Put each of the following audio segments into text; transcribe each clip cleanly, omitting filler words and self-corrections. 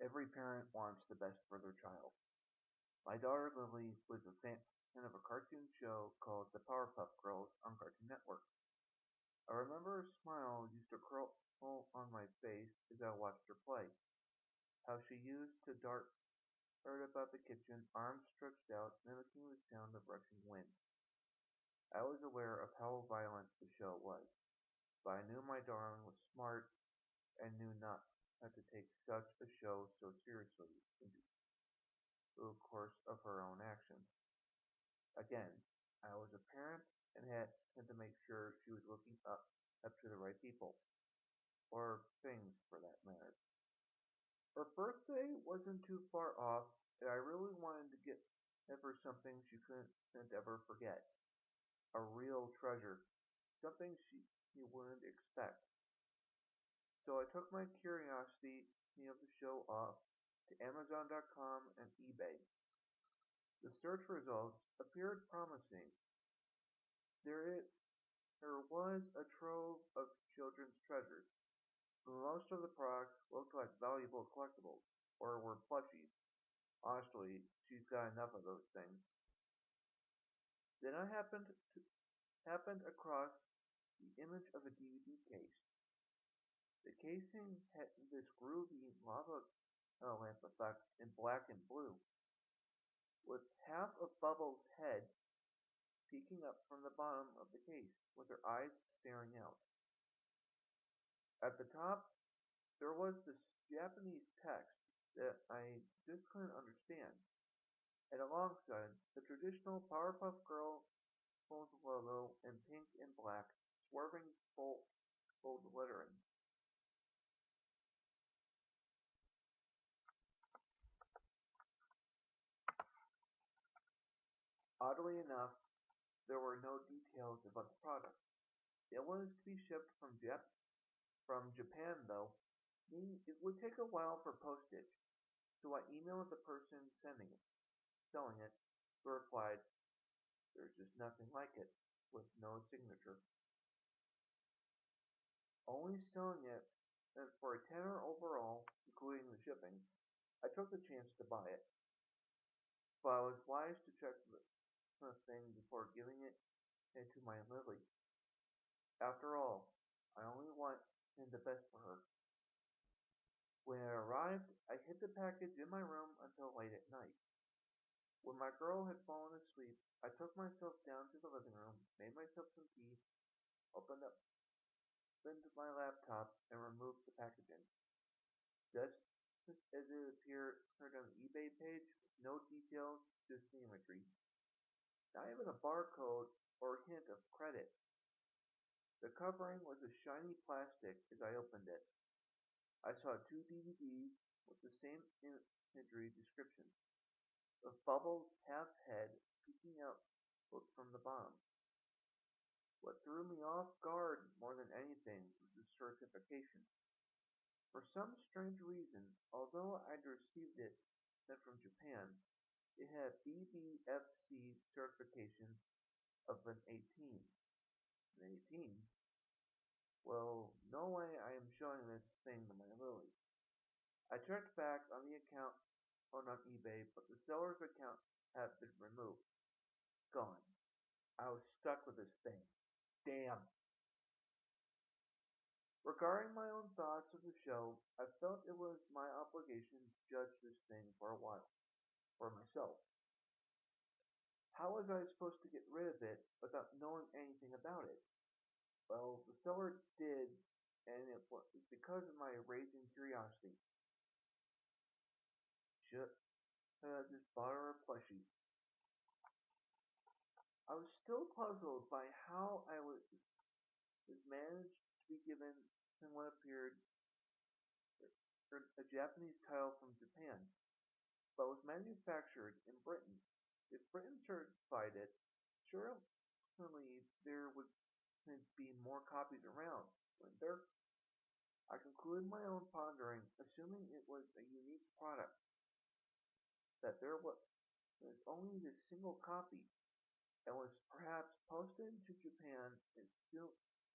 Every parent wants the best for their child. My daughter Lily was a fan of a cartoon show called The Powerpuff Girls on Cartoon Network. I remember her smile used to curl on my face as I watched her play, how she used to dart about the kitchen, arms stretched out, mimicking the sound of rushing wind. I was aware of how violent the show was, but I knew my darling was smart and knew not how to take such a show so seriously into the course of her own actions. Again, I was a parent and had to make sure she was looking up to the right people, or things for that matter. Her birthday wasn't too far off, and I really wanted to get give her something she couldn't ever forget. A real treasure, something she wouldn't expect. So I took my curiosity of the show off to Amazon.com and eBay. The search results appeared promising. There, there was a trove of children's treasures. Most of the products looked like valuable collectibles, or were plushies. Honestly, she's got enough of those things. Then I happened across the image of a DVD case. The casing had this groovy lava lamp effect in black and blue, with half of Bubbles' head peeking up from the bottom of the case, with her eyes staring out. At the top, there was this Japanese text that I just couldn't understand, and alongside the traditional Powerpuff Girl logo in pink and black, swerving bold lettering. Oddly enough, there were no details about the product. It was to be shipped from Japan, though, meaning it would take a while for postage. So I emailed the person selling it, who replied, "There's just nothing like it," with no signature. Only selling it for a tenner overall, including the shipping, I took the chance to buy it. But I was wise to check the thing before giving it to my Lily. After all, I only want the best for her. When it arrived, I hid the package in my room until late at night. When my girl had fallen asleep, I took myself down to the living room, made myself some tea, opened my laptop, and removed the packaging. Just as it appeared on the eBay page, with no details, just the imagery. Not even a barcode or hint of credit. The covering was a shiny plastic as I opened it. I saw two DVDs with the same imagery description, with Bubbles' half head peeking out from the bottom. What threw me off guard more than anything was the certification. For some strange reason, although I'd received it sent from Japan, it had BBFC certification of an 18. An 18? Well, no way I am showing this thing to my Lily. I checked back on the account on eBay, but the seller's account had been removed. Gone. I was stuck with this thing. Damn. Regarding my own thoughts of the show, I felt it was my obligation to judge this thing for a while, for myself. How was I supposed to get rid of it without knowing anything about it? Well, the seller did, and it was because of my raging curiosity. Should I just bought her a plushie? I was still puzzled by how I was managed to be given what appeared a Japanese title from Japan, but was manufactured in Britain. If Britain certified it, surely there would be more copies around, wouldn't there? I concluded my own pondering, assuming it was a unique product, that there was only this single copy, and was perhaps posted to Japan in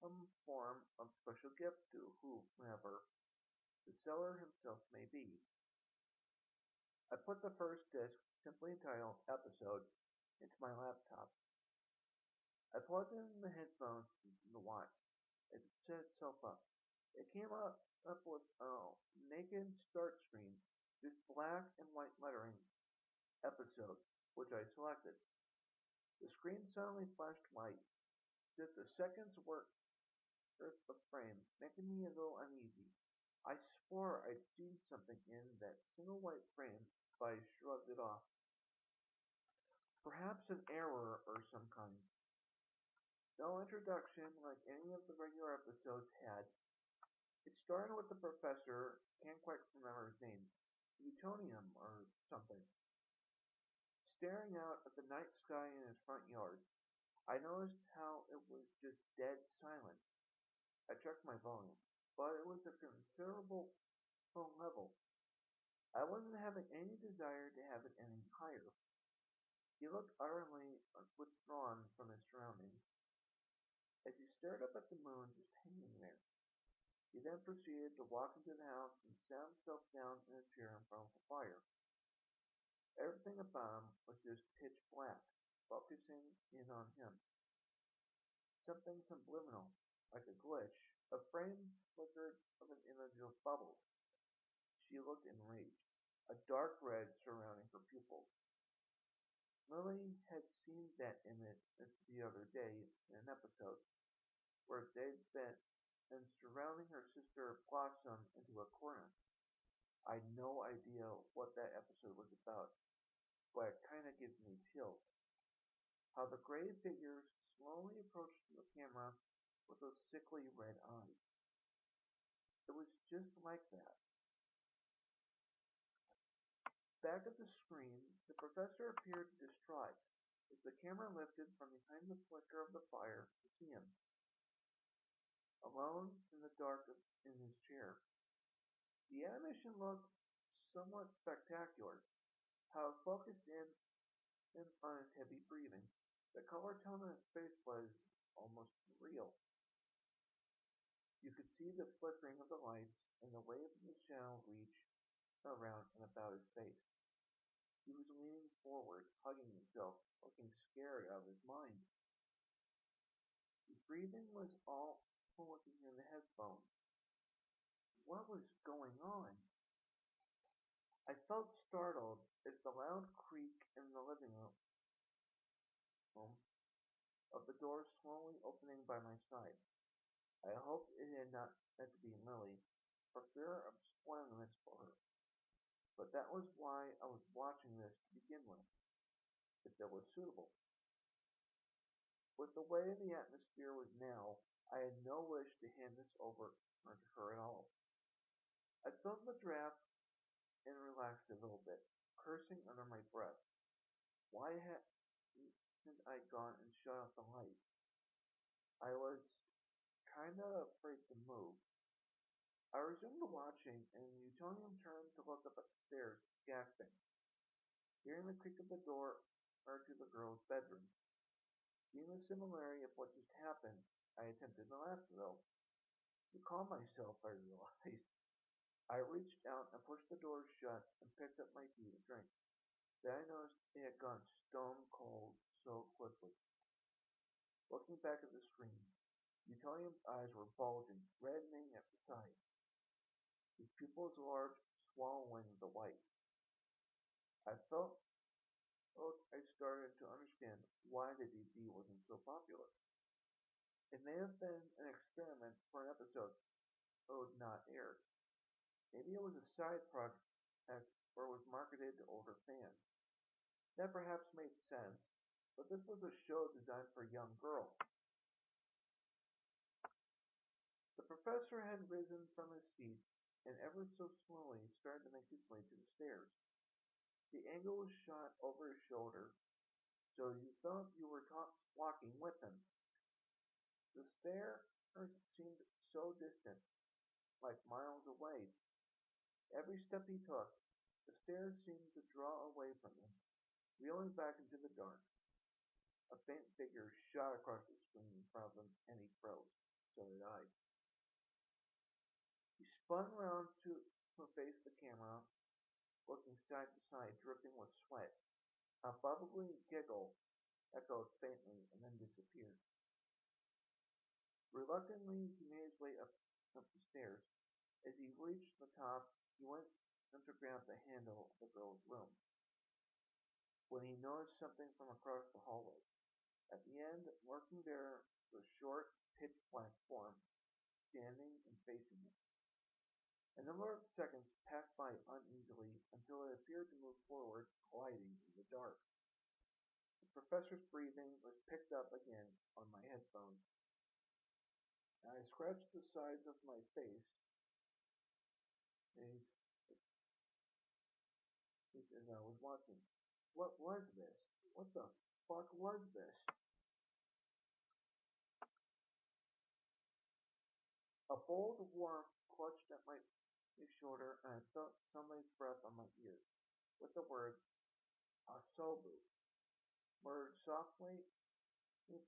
some form of special gift to whomever the seller himself may be. I put the first disc, simply entitled Episode, into my laptop. I plugged in the headphones to watch. It set itself up. It came up with a naked start screen, just black and white lettering, Episode, which I selected. The screen suddenly flashed white, just a second's worth of frame, making me a little uneasy. I swore I'd seen something in that single white frame, but I shrugged it off. Perhaps an error or some kind. No introduction like any of the regular episodes had. It started with the professor, can't quite remember his name, Utonium or something, staring out at the night sky in his front yard. I noticed how it was just dead silent. I checked my volume, but it was a considerable level. I wasn't having any desire to have it any higher. He looked utterly withdrawn from his surroundings as he stared up at the moon just hanging there. He then proceeded to walk into the house and sat himself down in a chair in front of the fire. Everything about him was just pitch black, focusing in on him. Something subliminal, like a glitch. A frame flickered of an image of bubbles. She looked enraged, a dark red surrounding her pupils. Lily had seen that image the other day in an episode where they'd been and surrounding her sister blossomed into a corner. I had no idea what that episode was about, but it kinda gives me chills. How the gray figures slowly approached the camera with those sickly red eyes. It was just like that. Back at the screen, the professor appeared distraught as the camera lifted from behind the flicker of the fire to see him, alone in the dark in his chair. The animation looked somewhat spectacular, how it focused in on his heavy breathing. The color tone on his face was almost real. You could see the flickering of the lights and the wave of the shadow reach around and about his face. He was leaning forward, hugging himself, looking scared out of his mind. His breathing was all working in the headphones. What was going on? I felt startled as the loud creak in the living room of the door slowly opening by my side. I hoped it had not meant to be Lily, for fear of spoiling this for her. But that was why I was watching this to begin with, if it was suitable. With the way the atmosphere was now, I had no wish to hand this over to her at all. I filled the draft and relaxed a little bit, cursing under my breath. Why hadn't I gone and shut off the light? I was kinda afraid to move. I resumed watching, and Utonium turned to look up at the stairs, gasping. Hearing the creak of the door to the girl's bedroom. Seeing the similarity of what just happened, I attempted to laugh though. To calm myself, I realized. I reached out and pushed the door shut and picked up my tea to drink. Then I noticed it had gone stone cold so quickly. Looking back at the screen, Utonium's eyes were bulging, reddening at the sides, his pupils large, swallowing the white. I felt I started to understand why the DD wasn't so popular. It may have been an experiment for an episode not aired. Maybe it was a side project or was marketed to older fans. That perhaps made sense, but this was a show designed for young girls. The professor had risen from his seat and ever so slowly started to make his way to the stairs. The angle was shot over his shoulder, so you felt you were walking with him. The stairs seemed so distant, like miles away. Every step he took, the stairs seemed to draw away from him, reeling back into the dark. A faint figure shot across the screen in front of him, and he froze. So did I. He spun around to face the camera looking side to side, dripping with sweat. A bubbly giggle echoed faintly and then disappeared. Reluctantly, he made his way up the stairs. As he reached the top, he went to grab the handle of the girl's room when he noticed something from across the hallway. At the end, lurking there, was a short, pitch-black form, standing and facing him. A number of seconds passed by uneasily until it appeared to move forward, gliding in the dark. The professor's breathing was picked up again on my headphones, and I scratched the sides of my face as, as I was watching. What was this? What the fuck was this? A bolt of warmth clutched at my shoulder, and I felt somebody's breath on my ear, with the word Asobu murmured softly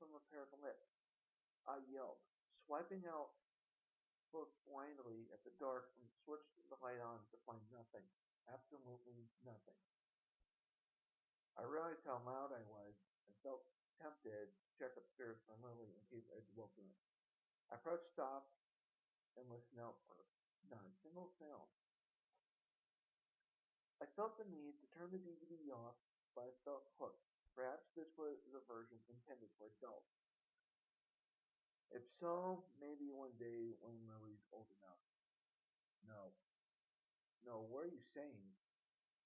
from a pair of lips. I yelled, swiping out, looked blindly at the dark and switched the light on to find nothing. Absolutely nothing. I realized how loud I was and felt tempted to check upstairs for Lily in case I'd woken her. I pressed stop and listened out for not a single sound. I felt the need to turn the DVD off, but I felt hooked. Perhaps this was the version intended for adults. If so, maybe one day when Lily's old enough. No. No, what are you saying?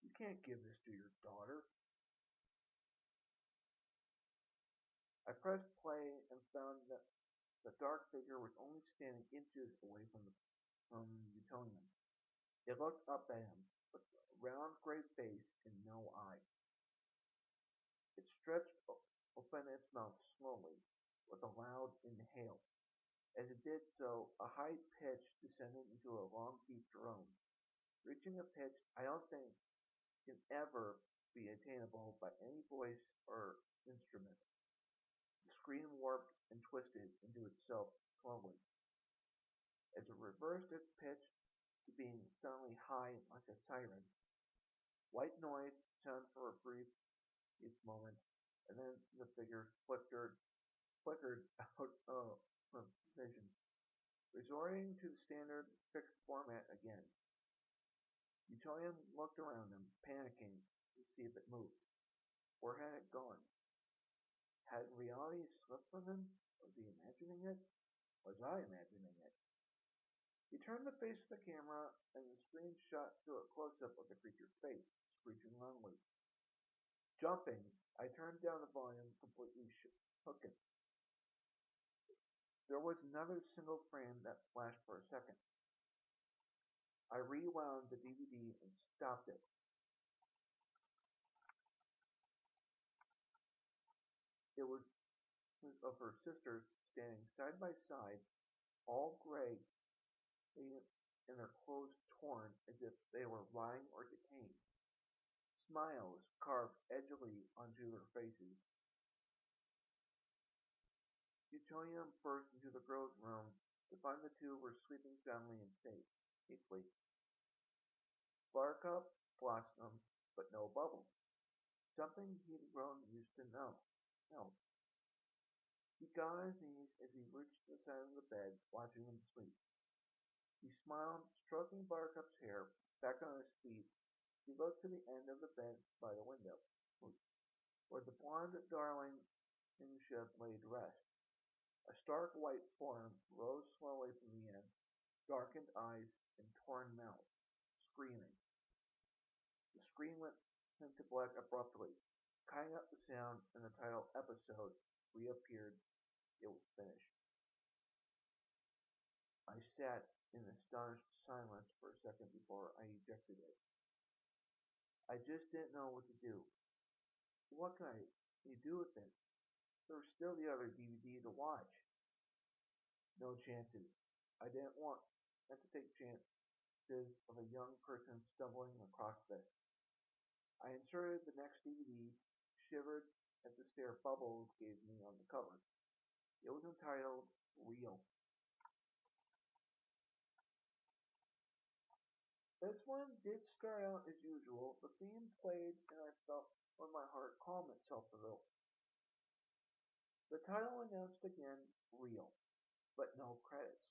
You can't give this to your daughter. I pressed play and found that the dark figure was only standing inches away from Utonium. It looked up at him, with a round gray face and no eye. It stretched open its mouth slowly, with a loud inhale. As it did so, a high pitch descended into a long, deep drone, reaching a pitch I don't think can ever be attainable by any voice or instrument. The scream warped and twisted into itself slowly. As it reversed its pitch to being suddenly high like a siren, white noise sounded for a brief moment, and then the figure flickered out of vision, resorting to the standard fixed format again. Utonium looked around him, panicking to see if it moved. Where had it gone? Had reality slipped from him? Was he imagining it? Was I imagining it? He turned to face the camera, and the screen shot to a close-up of the creature's face, screeching loudly. Jumping, I turned down the volume, completely shook. There was another single frame that flashed for a second. I rewound the DVD and stopped it. It was of her sisters standing side by side, all gray, and their clothes torn as if they were rotting or decaying. Smiles carved edgily onto their faces. Utonium burst into the girls' room to find the two were sleeping soundly and safely. Buttercup blossomed, but no bubbles. Something he had grown used to know. No. He got on his knees as he reached the side of the bed, watching them sleep. He smiled, stroking Buttercup's hair. Back on his feet, he looked to the end of the bed by the window, where the blonde darling should have laid to rest. A stark white form rose slowly from the end, darkened eyes and torn mouth, screaming. The screen went into black abruptly, cutting out the sound, and the title episode reappeared. It was finished. I sat in astonished silence for a second before I ejected it. I just didn't know what to do. What could I do with it? There was still the other DVD to watch. No chances. I didn't want to take chances of a young person stumbling across this. I inserted the next DVD, shivered at the stare Bubbles gave me on the cover. It was entitled Real. This one did start out as usual. The theme played, and I felt when my heart calmed itself a little. The title announced again, Real, but no credits.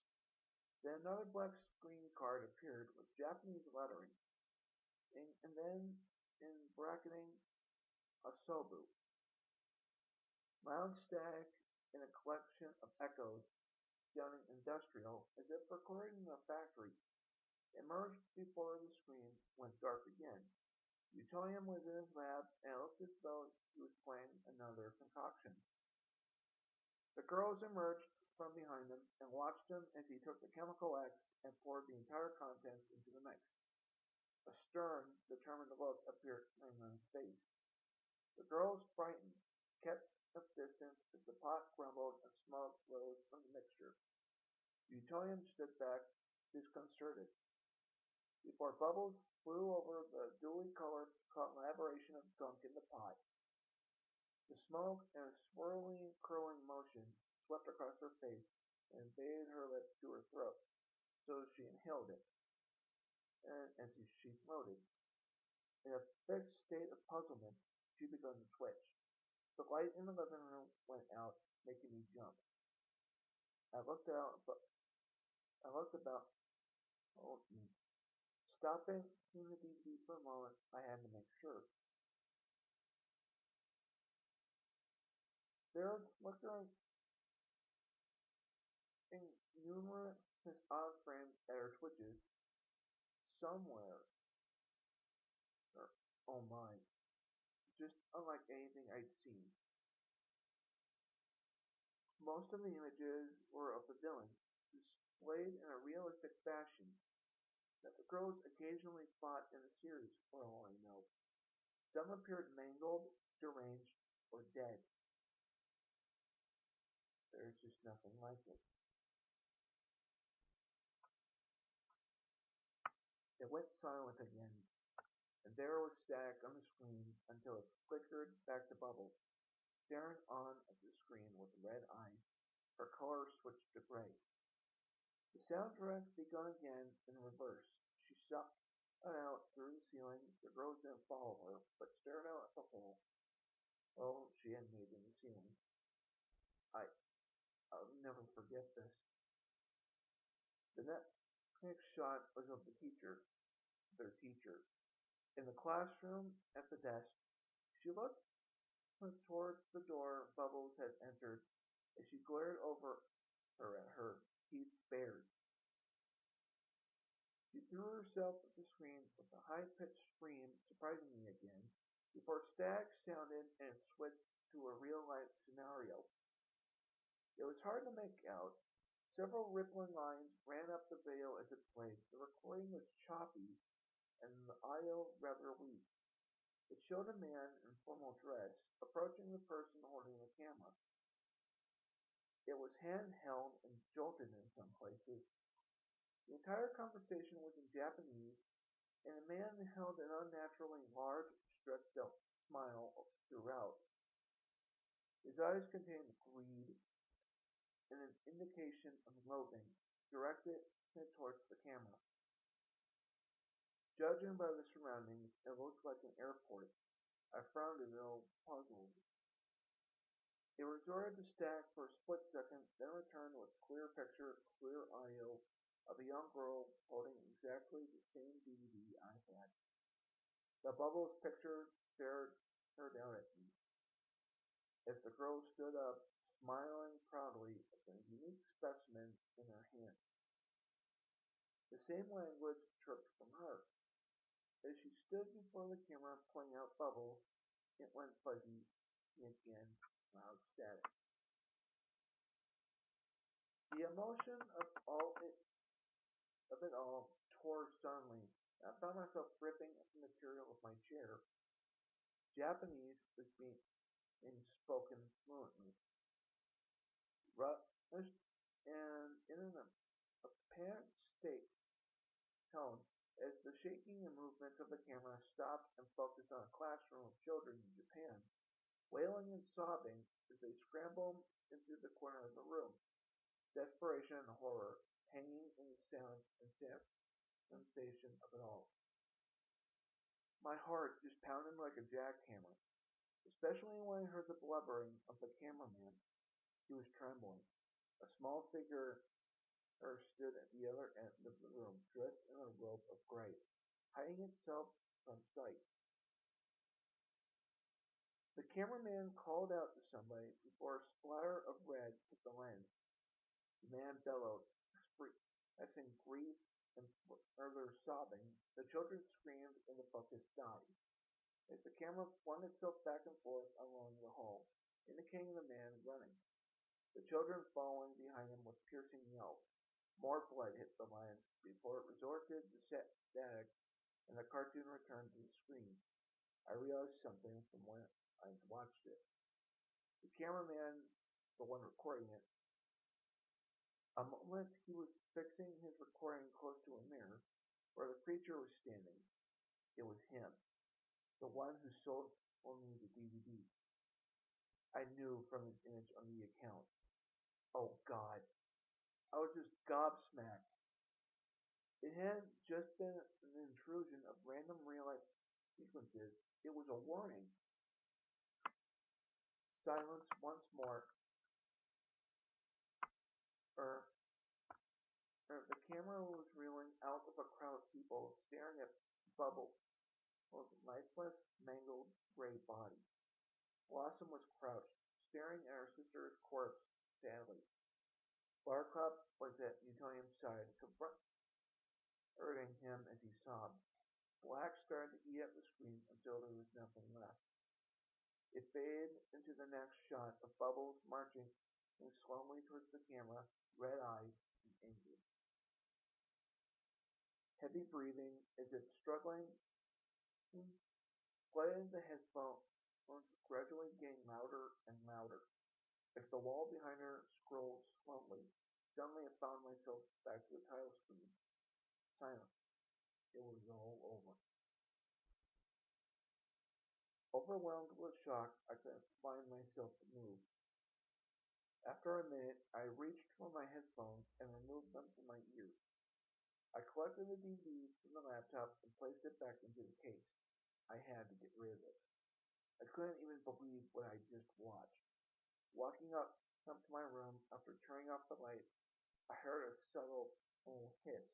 Then another black screen card appeared with Japanese lettering, and then in bracketing, Asobu. Loud static and a collection of echoes sounding industrial, as if recorded in a factory, emerged before the screen went dark again. Utoyam was in his lab, and it looked as though he was playing another concoction. The girls emerged from behind him and watched him as he took the chemical X and poured the entire contents into the mix. A stern, determined look appeared on his face. The girls, frightened, kept a distance as the pot grumbled and smoke rose from the mixture. Utoyam stood back, disconcerted, before bubbles flew over the duly colored collaboration of gunk in the pot. The smoke, in a swirling, curling motion, swept across her face and invaded her lips to her throat, so she inhaled it, and as she floated. In a fixed state of puzzlement, she began to twitch. The light in the living room went out, making me jump. I looked about. Oh, stopping seeing the DVD for a moment, I had to make sure. There was flickering in numerous odd frames at her twitches. Somewhere, or, oh my, just unlike anything I'd seen. Most of the images were of the villain, displayed in a realistic fashion, that the girls occasionally fought in the series, for all I know. Some appeared mangled, deranged, or dead. There's just nothing like it. It went silent again, and there was static on the screen until it flickered back to Bubble, staring on at the screen with red eyes. Her color switched to gray. The soundtrack began again in reverse. She shot out through the ceiling. The girls didn't follow her, but stared out at the hole. Oh, she had made in the ceiling. I'll never forget this. The next shot was of the teacher, their teacher. In the classroom, at the desk, she looked towards the door Bubbles had entered as she glared over her at her, teeth bared. She threw herself at the screen with a high-pitched scream, surprising me again, before static sounded and switched to a real-life scenario. It was hard to make out. Several rippling lines ran up the video as it played. The recording was choppy and the audio rather weak. It showed a man in formal dress approaching the person holding the camera. It was handheld and jolted in some places. The entire conversation was in Japanese, and the man held an unnaturally large, stretched out smile throughout. His eyes contained greed and an indication of loathing, directed towards the camera. Judging by the surroundings, it looked like an airport. I frowned a little, puzzled. It resorted to static for a split second, then returned with clear picture, clear audio of a young girl holding exactly the same DVD I had. The Bubbles picture stared her down at me, as the girl stood up, smiling proudly at the unique specimen in her hand. The same language tripped from her. As she stood before the camera playing out Bubbles, it went fuzzy, and again, loud static. The emotion of it all tore suddenly. I found myself ripping at the material of my chair. Japanese was being spoken fluently, rushed, and in an apparent state tone, as the shaking and movements of the camera stopped and focused on a classroom of children in Japan, wailing and sobbing as they scrambled into the corner of the room. Desperation and horror hanging in the sound and sensation of it all. My heart just pounded like a jackhammer, especially when I heard the blubbering of the cameraman. He was trembling. A small figure stood at the other end of the room, dressed in a robe of gray, hiding itself from sight. The cameraman called out to somebody before a splatter of red hit the lens. The man bellowed, expressing grief and further sobbing. The children screamed and the focus died. As the camera flung itself back and forth along the hall, indicating the man running. The children following behind him with piercing yells. More blood hit the lens before it resorted to static and the cartoon returned to the screen. I realized something from when I watched it. The cameraman, the one recording it, a moment he was fixing his recording close to a mirror where the creature was standing. It was him, the one who sold me the DVD. I knew from his image on the account. Oh God, I was just gobsmacked. It hadn't just been an intrusion of random real-life sequences. It was a warning. Silence once more. Er, the camera was reeling out of a crowd of people staring at Bubbles' lifeless, mangled, gray body. Blossom was crouched, staring at her sister's corpse sadly. Buttercup was at Newtonium's side, comforting him as he sobbed. Black started to eat at the screen until there was nothing left. It faded into the next shot of Bubbles marching slowly towards the camera, red-eyed and angry. Heavy breathing as if struggling, flooded into the headphones, gradually getting louder and louder. As the wall behind her scrolled slowly, suddenly I found myself back to the title screen. Silence. It was all over. Overwhelmed with shock, I couldn't find myself to move. After a minute, I reached for my headphones and removed them from my ears. I collected the DVD from the laptop and placed it back into the case. I had to get rid of it. I couldn't even believe what I just watched. Walking up to my room after turning off the light, I heard a subtle hiss,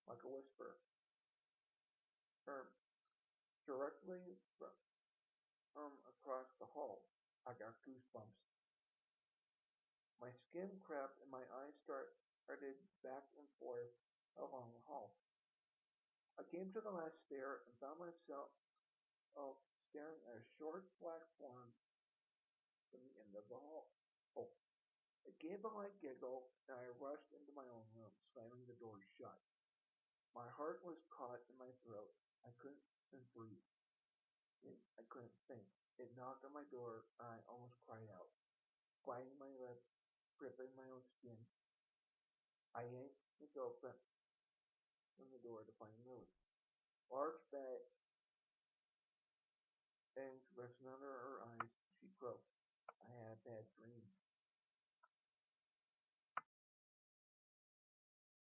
like a whisper, directly from across the hall. I got goosebumps. My skin crept and my eyes started back and forth along the hall. I came to the last stair and found myself staring at a short black form from the end of the hall. Oh, I gave a light giggle and I rushed into my own room, slamming the door shut. My heart was caught in my throat. I couldn't breathe. I couldn't think. It knocked on my door and I almost cried out. Biting my lip, gripping my own skin, I yanked it open from the door to find Lily. Large bangs resting under her eyes, she croaked. I had a bad dream.